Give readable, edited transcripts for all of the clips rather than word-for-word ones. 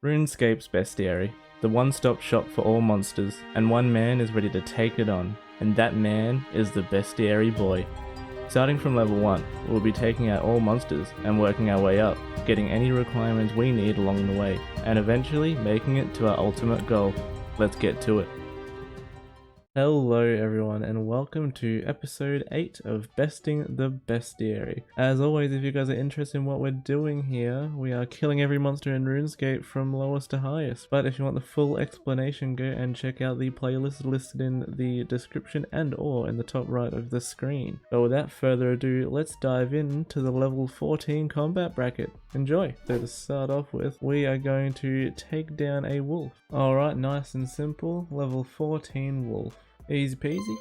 Runescape's Bestiary, the one-stop shop for all monsters, and one man is ready to take it on, and that man is the Bestiary Boy. Starting from level 1, we'll be taking out all monsters and working our way up, getting any requirements we need along the way, and eventually making it to our ultimate goal. Let's get to it. Hello everyone and welcome to episode 8 of Besting the Bestiary. As always, if you guys are interested in what we're doing here, we are killing every monster in RuneScape from lowest to highest. But if you want the full explanation, go and check out the playlist listed in the description and or in the top right of the screen. But without further ado, let's dive into the level 14 combat bracket. Enjoy! So to start off with, we are going to take down a wolf. Alright, nice and simple, level 14 wolf. Easy peasy.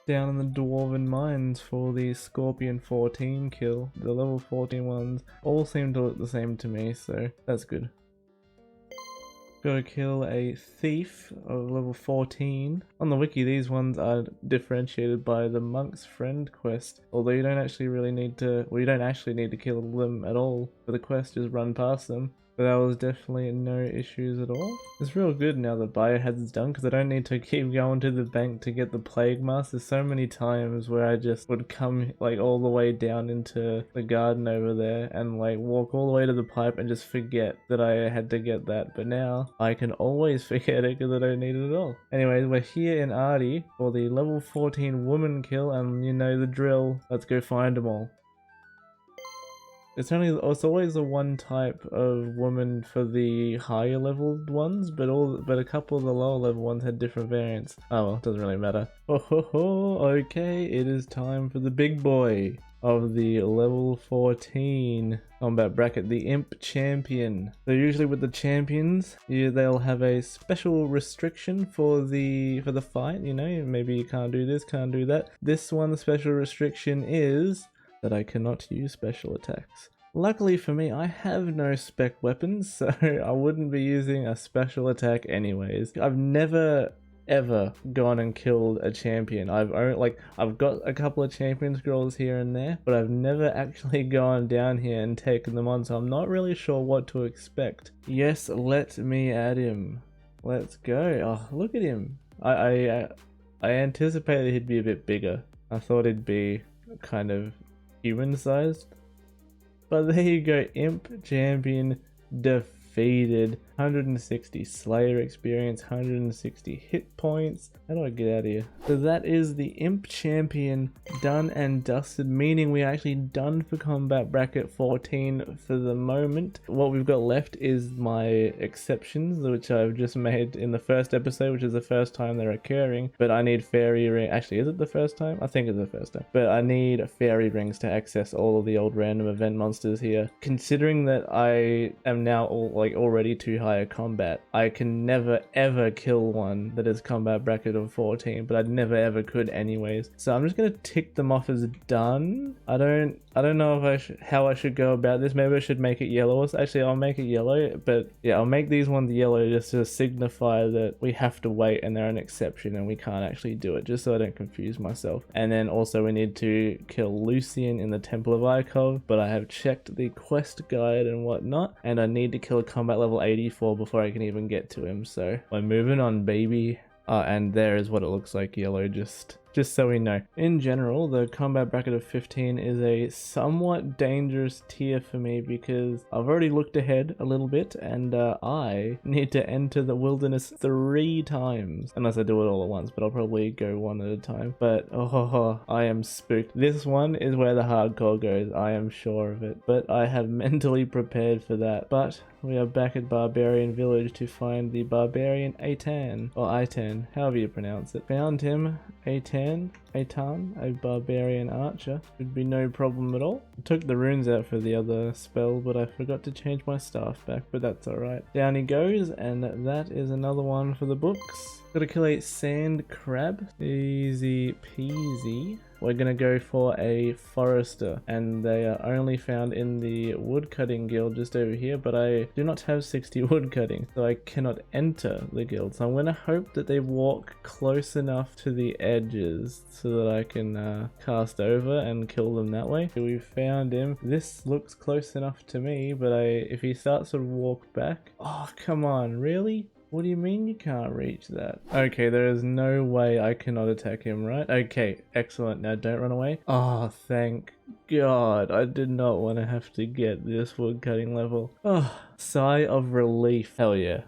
Down in the Dwarven mines for the Scorpion 14 kill. The level 14 ones all seem to look the same to me, so that's good. Gotta kill a thief of level 14. On the wiki, these ones are differentiated by the monk's friend quest, although you don't actually need to kill them at all for the quest, just run past them. But that was definitely no issues at all. It's real good now that Biohazard's done, because I don't need to keep going to the bank to get the Plague Mask. There's so many times where I just would come like all the way down into the garden over there and like walk all the way to the pipe and just forget that I had to get that. But now I can always forget it because I don't need it at all. Anyways, we're here in Artie for the level 14 woman kill, and you know the drill. Let's go find them all. It's always the one type of woman for the higher leveled ones, but a couple of the lower level ones had different variants. Oh well, doesn't really matter. Oh ho ho, okay, it is time for the big boy of the level 14 combat bracket, the Imp Champion. So usually with the champions, they'll have a special restriction for the fight, you know, maybe you can't do this, can't do that. This one, the special restriction is that I cannot use special attacks. Luckily for me, I have no spec weapons, so I wouldn't be using a special attack anyways. I've never ever gone and killed a champion. I've got a couple of champion scrolls here and there, but I've never actually gone down here and taken them on, so I'm not really sure what to expect. Yes, let me add him. Let's go. Oh, look at him. I anticipated he'd be a bit bigger. I thought he'd be kind of human sized, but there you go. Imp Champion defeated. 160 Slayer experience, 160 hit points. How do I get out of here? So that is the Imp Champion done and dusted, meaning we're actually done for combat bracket 14 for the moment. What we've got left is my exceptions, which I've just made in the first episode, which is the first time they're occurring. But I need fairy ring. Actually, is it the first time? I think it's the first time. But I need fairy rings to access all of the old random event monsters here. Considering that I am now already too high a combat, I can never ever kill one that is combat bracket of 14, but I never ever could anyways. So I'm just gonna tick them off as done. I don't know if how I should go about this. Maybe I should make it yellow. Actually, I'll make it yellow, but yeah, I'll make these ones yellow just to signify that we have to wait and they're an exception and we can't actually do it, just so I don't confuse myself. And then also we need to kill Lucian in the Temple of Ikov, but I have checked the quest guide and whatnot, and I need to kill a combat level 84 before I can even get to him. So we're moving on, baby. And there is what it looks like yellow, just so we know. In general, the combat bracket of 15 is a somewhat dangerous tier for me because I've already looked ahead a little bit and I need to enter the wilderness 3 times. Unless I do it all at once, but I'll probably go one at a time. But I am spooked. This one is where the hardcore goes, I am sure of it. But I have mentally prepared for that. But we are back at Barbarian Village to find the Barbarian Aitan, or Aitan, however you pronounce it. Found him, Aitan, a Barbarian Archer. Should be no problem at all. I took the runes out for the other spell, but I forgot to change my staff back, but that's alright. Down he goes, and that is another one for the books. Gotta kill a sand crab. Easy peasy. we're gonna go for a forester, and they are only found in the woodcutting guild just over here, but I do not have 60 woodcutting, so I cannot enter the guild. So I'm gonna hope that they walk close enough to the edges so that I can cast over and kill them that way. We found him. This looks close enough to me, but if he starts to walk back, oh come on, really? What do you mean you can't reach that? Okay, there is no way I cannot attack him, right? Okay, excellent. Now don't run away. Oh, thank God. I did not want to have to get this woodcutting level. Oh, sigh of relief. Hell yeah.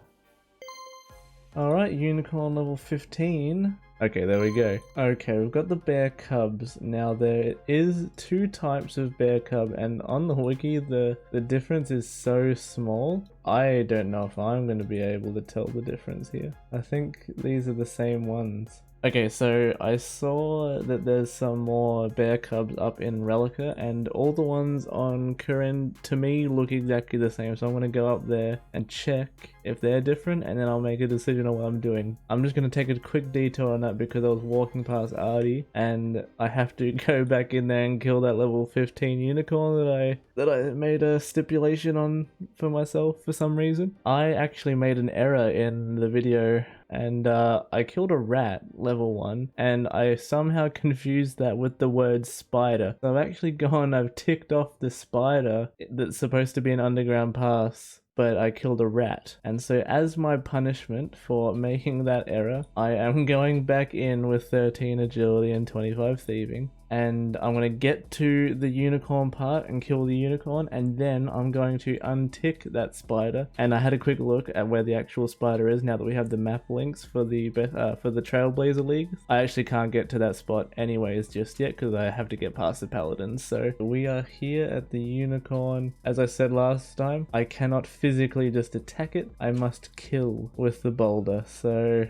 Alright, unicorn level 15. Okay, there we go. Okay, we've got the bear cubs. Now there is 2 types of bear cub, and on the wiki the difference is so small. I don't know if I'm going to be able to tell the difference here. I think these are the same ones. Okay, so I saw that there's some more bear cubs up in Relica, and all the ones on Kharid to me look exactly the same, so I'm going to go up there and check if they're different, and then I'll make a decision on what I'm doing. I'm just going to take a quick detour on that because I was walking past Artie, and I have to go back in there and kill that level 15 unicorn that I made a stipulation on for myself for some reason. I actually made an error in the video, and I killed a rat level 1, and I somehow confused that with the word spider. So I've actually I've ticked off the spider that's supposed to be an underground pass, but I killed a rat. And so as my punishment for making that error, I am going back in with 13 agility and 25 thieving. And I'm going to get to the unicorn part and kill the unicorn, and then I'm going to untick that spider. And I had a quick look at where the actual spider is now that we have the map links for the Trailblazer League. I actually can't get to that spot anyways just yet because I have to get past the paladins. So we are here at the unicorn. As I said last time, I cannot physically just attack it. I must kill with the boulder. So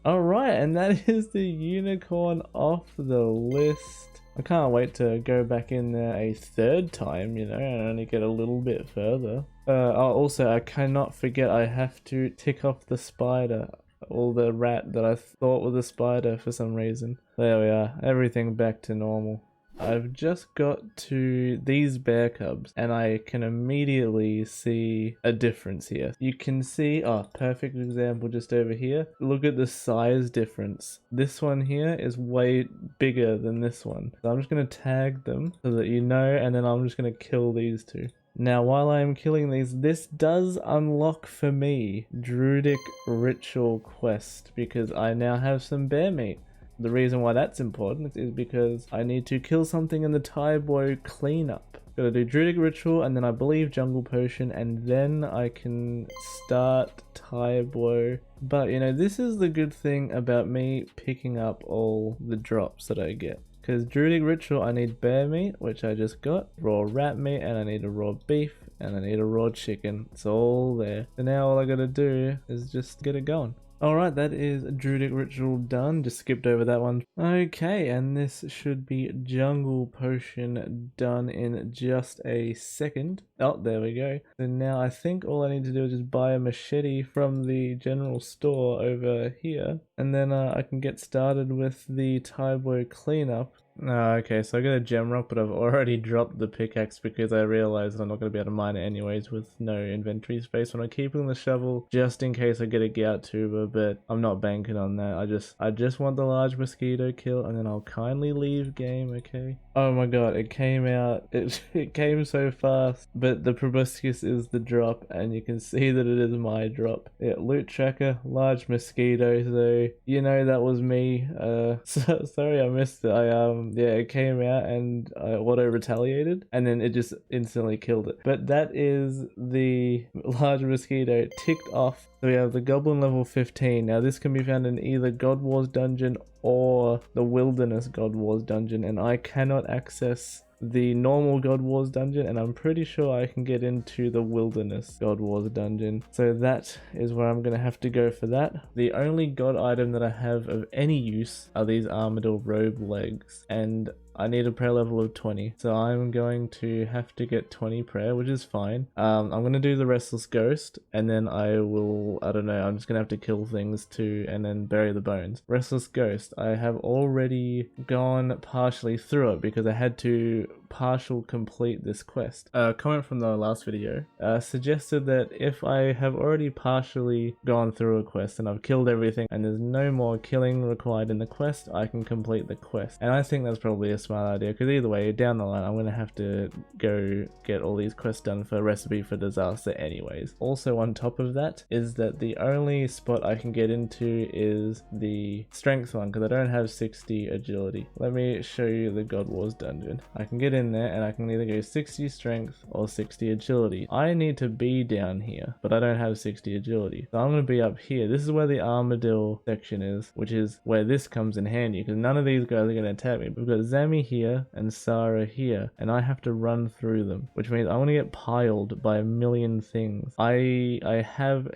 alright, and that is the unicorn off the list. I can't wait to go back in there a 3rd time, you know, and only get a little bit further. Also, I cannot forget I have to tick off the spider, or the rat that I thought was a spider for some reason. There we are, everything back to normal. I've just got to these bear cubs and I can immediately see a difference here. You can see, perfect example just over here. Look at the size difference. This one here is way bigger than this one. So I'm just going to tag them so that you know, and then I'm just going to kill these 2. Now while I am killing these, this does unlock for me Druidic Ritual Quest because I now have some bear meat. The reason why that's important is because I need to kill something in the Taibo cleanup. Gotta do Druidic Ritual and then I believe Jungle Potion, and then I can start Taibo. But you know, this is the good thing about me picking up all the drops that I get. Because Druidic Ritual, I need bear meat, which I just got, raw rat meat, and I need a raw beef, and I need a raw chicken. It's all there. So now all I gotta do is just get it going. Alright, that is Druidic Ritual done. Just skipped over that one. Okay, and this should be Jungle Potion done in just a second. Oh, there we go. So now I think all I need to do is just buy a machete from the general store over here. And then I can get started with the Taibo cleanup. Okay, so I got a gem rock, but I've already dropped the pickaxe because I realized I'm not going to be able to mine it anyways with no inventory space. When I'm keeping the shovel just in case I get a gout tuber, but I'm not banking on that. I just want the large mosquito kill, and then I'll kindly leave game, okay? Oh my god, it came out. It came so fast, but the proboscis is the drop, and you can see that it is my drop. Yeah, loot tracker, large mosquito, so you know that was me. Sorry I missed it. Yeah, it came out and I auto-retaliated, and then it just instantly killed it. But that is the large mosquito ticked off. So we have the Goblin level 15. Now this can be found in either God Wars dungeon or the Wilderness God Wars dungeon, and I cannot access the normal God Wars dungeon, and I'm pretty sure I can get into the Wilderness God Wars dungeon. So that is where I'm going to have to go for that. The only god item that I have of any use are these Armadillo robe legs, and I need a prayer level of 20. So I'm going to have to get 20 prayer, which is fine. I'm going to do the Restless Ghost, and then I don't know, I'm just going to have to kill things too, and then bury the bones. Restless Ghost, I have already gone partially through it because I had to partial complete this quest. A comment from the last video suggested that if I have already partially gone through a quest and I've killed everything and there's no more killing required in the quest, I can complete the quest. And I think that's probably a smart idea, because either way, down the line, I'm going to have to go get all these quests done for Recipe for Disaster anyways. Also on top of that is that the only spot I can get into is the strength one, because I don't have 60 agility. Let me show you the God Wars dungeon. I can get in there and I can either go 60 strength or 60 agility. I need to be down here, but I don't have 60 agility. So I'm going to be up here. This is where the Armadillo section is, which is where this comes in handy, because none of these guys are going to attack me. We've got Zammy here and Sarah here, and I have to run through them, which means I'm going to get piled by a million things. I have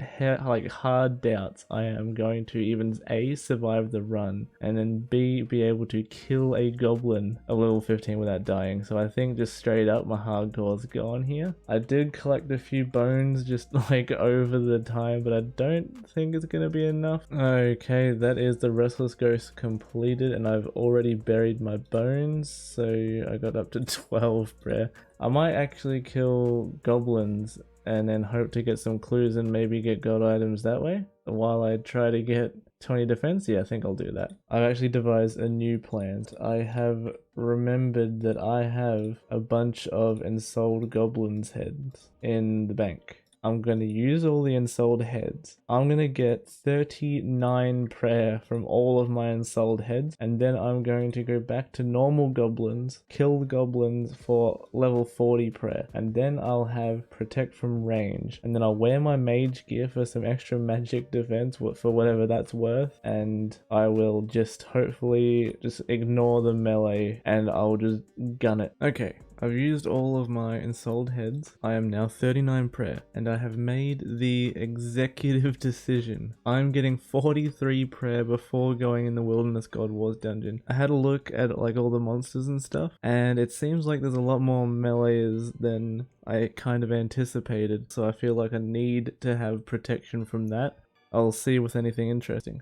like hard doubts I am going to even A, survive the run, and then B, be able to kill a goblin of level 15 without dying. So I think just straight up my hardcore's gone here. I did collect a few bones just like over the time, but I don't think it's gonna be enough. Okay, that is the Restless Ghost completed, and I've already buried my bones, so I got up to 12 prayer. I might actually kill goblins and then hope to get some clues and maybe get god items that way while I try to get 20 defense. Yeah, I think I'll do that. I've actually devised a new plan. I have remembered that I have a bunch of ensouled goblins heads in the bank. I'm going to use all the ensouled heads. I'm going to get 39 prayer from all of my ensouled heads, and then I'm going to go back to normal goblins, kill the goblins for level 40 prayer, and then I'll have protect from range, and then I'll wear my mage gear for some extra magic defense for whatever that's worth, and I will just hopefully just ignore the melee and I'll just gun it. Okay. I've used all of my ensouled heads. I am now 39 prayer, and I have made the executive decision. I'm getting 43 prayer before going in the Wilderness God Wars dungeon. I had a look at like all the monsters and stuff, and it seems like there's a lot more melees than I kind of anticipated, so I feel like I need to have protection from that. I'll see with anything interesting.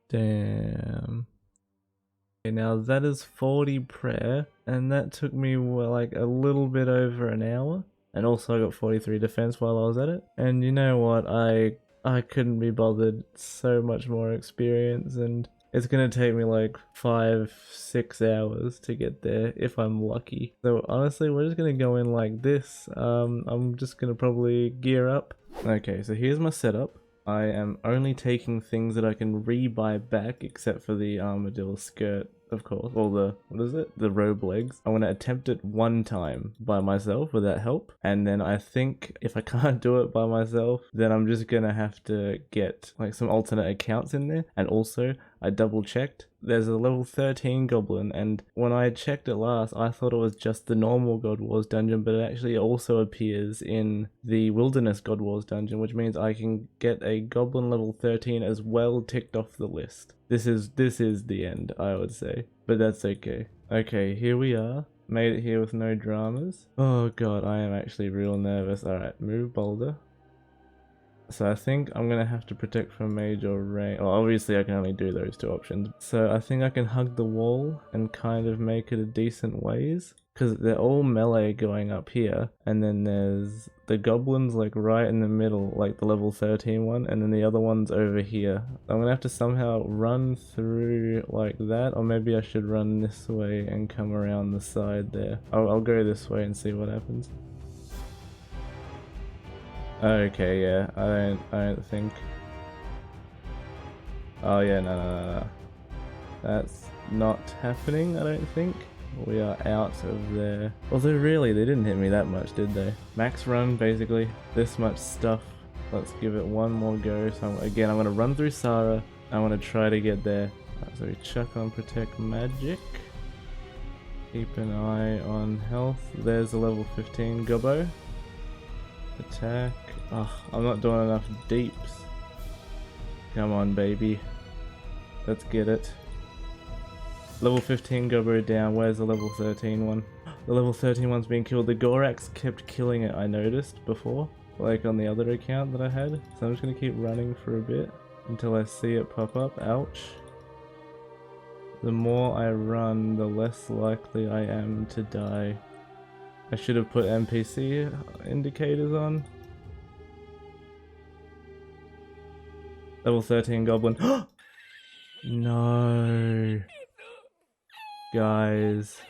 Damn. Okay, now that is 40 prayer, and that took me like a little bit over an hour, and also I got 43 defense while I was at it. And you know what, I couldn't be bothered. So much more experience, and it's gonna take me like 5-6 hours to get there if I'm lucky. So honestly, we're just gonna go in like this. I'm just gonna probably gear up. Okay, so here's my setup. I am only taking things that I can re-buy back, except for the armadillo skirt, of course, or the, what is it? The robe legs. I'm going to attempt it one time by myself without help, and then I think if I can't do it by myself, then I'm just going to have to get like some alternate accounts in there. And also, I double checked. There's a level 13 goblin, and when I checked it last, I thought it was just the normal God Wars dungeon, but it actually also appears in the Wilderness God Wars dungeon, which means I can get a goblin level 13 as well ticked off the list. This is the end, I would say, but that's okay. Okay, here we are. Made it here with no dramas. Oh god, I am actually real nervous. Alright, move boulder. So I think I'm going to have to protect from mage or range. Well, obviously I can only do those two options. So I think I can hug the wall and kind of make it a decent ways, because they're all melee going up here, and then there's the goblins like right in the middle, like the level 13 one, and then the other one's over here. I'm going to have to somehow run through like that, or maybe I should run this way and come around the side there. I'll go this way and see what happens. Okay, yeah, I don't think. Oh yeah, no. That's not happening, I don't think. We are out of there. Although really, they didn't hit me that much, did they? Max run, basically. This much stuff. Let's give it one more go. So again, I'm going to run through Sarah. I want to try to get there. So we chuck on Protect Magic. Keep an eye on health. There's a level 15 Gobbo. Attack. Oh, I'm not doing enough deeps. Come on, baby. Let's get it. Level 15 Gobbo down. Where's the level 13 one? The level 13 one's being killed. The Gorax kept killing it, I noticed before, like on the other account that I had. So I'm just gonna keep running for a bit until I see it pop up. Ouch. The more I run, the less likely I am to die. I should have put NPC indicators on. Level 13 Goblin. No. Guys.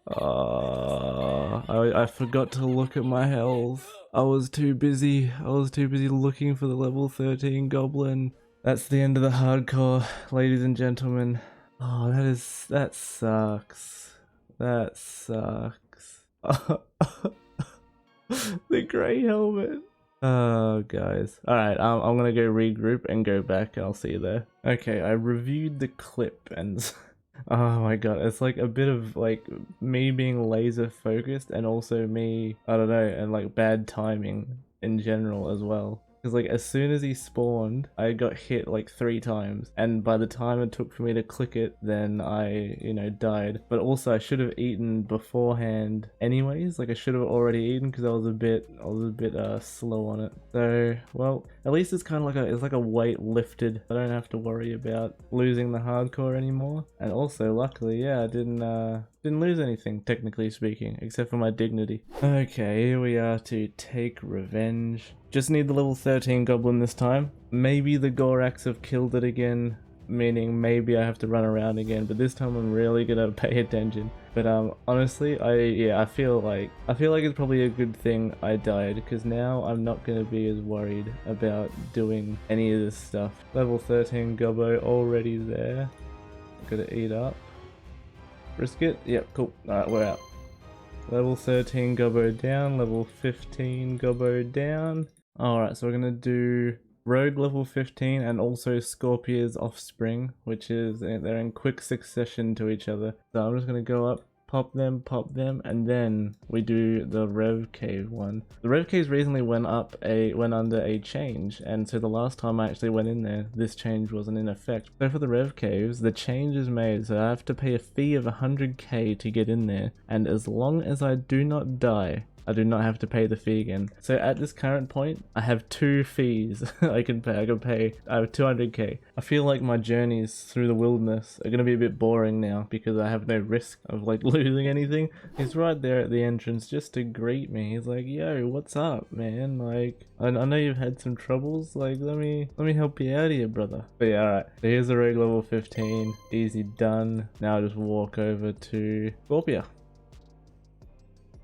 I forgot to look at my health. I was too busy looking for the level 13 Goblin. That's the end of the hardcore, ladies and gentlemen. Oh, that sucks. That sucks. The grey helmet. Oh, guys. Alright, I'm gonna go regroup and go back. I'll see you there. Okay, I reviewed the clip and oh my god, it's like a bit of like me being laser focused and also me, I don't know, and like bad timing in general as well. Because like as soon as he spawned, I got hit like 3 times, and by the time it took for me to click it, then I, you know, died. But also I should have eaten beforehand anyways, like I should have already eaten because I was a bit slow on it. So, well, at least it's kind of like a weight lifted. I don't have to worry about losing the hardcore anymore. And also, luckily, yeah, I didn't lose anything, technically speaking, except for my dignity. Okay, here we are to take revenge. Just need the level 13 Goblin this time. Maybe the Gorax have killed it again, meaning maybe I have to run around again, but this time I'm really gonna pay attention. But honestly, I feel like it's probably a good thing I died, because now I'm not gonna be as worried about doing any of this stuff. Level 13 Gobbo already there. Gotta eat up. Brisket? Yep, cool. Alright, we're out. Level 13 Gobbo down, level 15 Gobbo down. Alright, so we're gonna do Rogue level 15 and also Scorpia's Offspring, which is, they're in quick succession to each other. So I'm just gonna go up, pop them, and then we do the Rev Cave one. The Rev Caves recently went under a change, and so the last time I actually went in there, this change wasn't in effect. So for the Rev Caves, the change is made, so I have to pay a fee of 100k to get in there, and as long as I do not die, I do not have to pay the fee again. So at this current point, I have 2 fees I can pay. I have 200k. I feel like my journeys through the wilderness are gonna be a bit boring now because I have no risk of like losing anything. He's right there at the entrance just to greet me. He's like, yo, what's up, man? Like, I know you've had some troubles. Like, let me help you out here, brother. But yeah, alright. So here's the Rogue level 15. Easy done. Now I just walk over to Scorpia.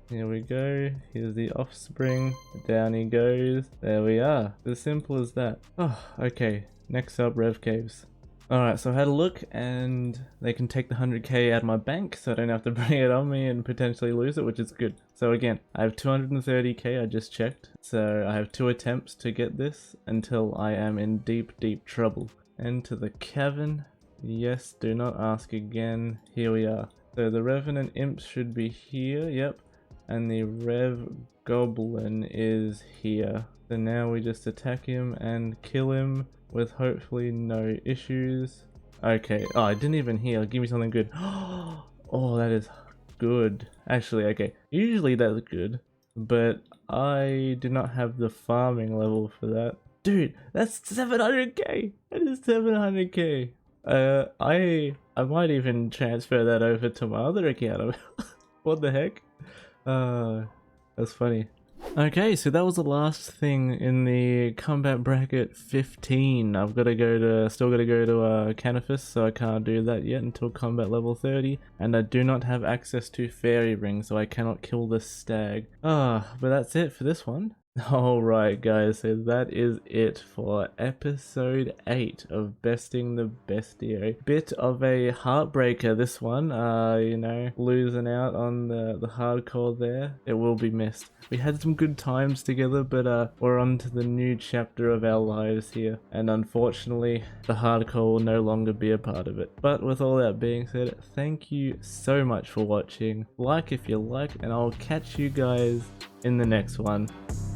Here we go, here's the Offspring, down he goes, there we are, as simple as that. Oh, okay, next up, Rev Caves. Alright, so I had a look and they can take the 100k out of my bank so I don't have to bring it on me and potentially lose it, which is good. So again, I have 230k, I just checked, so I have 2 attempts to get this until I am in deep trouble. Enter the cavern, yes, do not ask again, here we are. So the Revenant Imps should be here, yep. And the Rev Goblin is here. So now we just attack him and kill him with hopefully no issues. Okay, oh, I didn't even heal. Give me something good. Oh, that is good. Actually, okay, usually that's good, but I do not have the farming level for that. Dude, that's 700k! That is 700k! I might even transfer that over to my other account. What the heck? That's funny. Okay, so that was the last thing in the combat bracket 15. Still gotta go to Canifis, so I can't do that yet until combat level 30. And I do not have access to Fairy Ring, so I cannot kill the stag. But that's it for this one. Alright guys, so that is it for episode 8 of Besting the Bestiary. Bit of a heartbreaker this one, you know, losing out on the hardcore there. It will be missed. We had some good times together, but we're on to the new chapter of our lives here. And unfortunately, the hardcore will no longer be a part of it. But with all that being said, thank you so much for watching. Like if you like, and I'll catch you guys in the next one.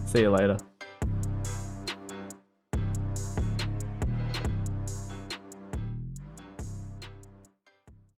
See you later.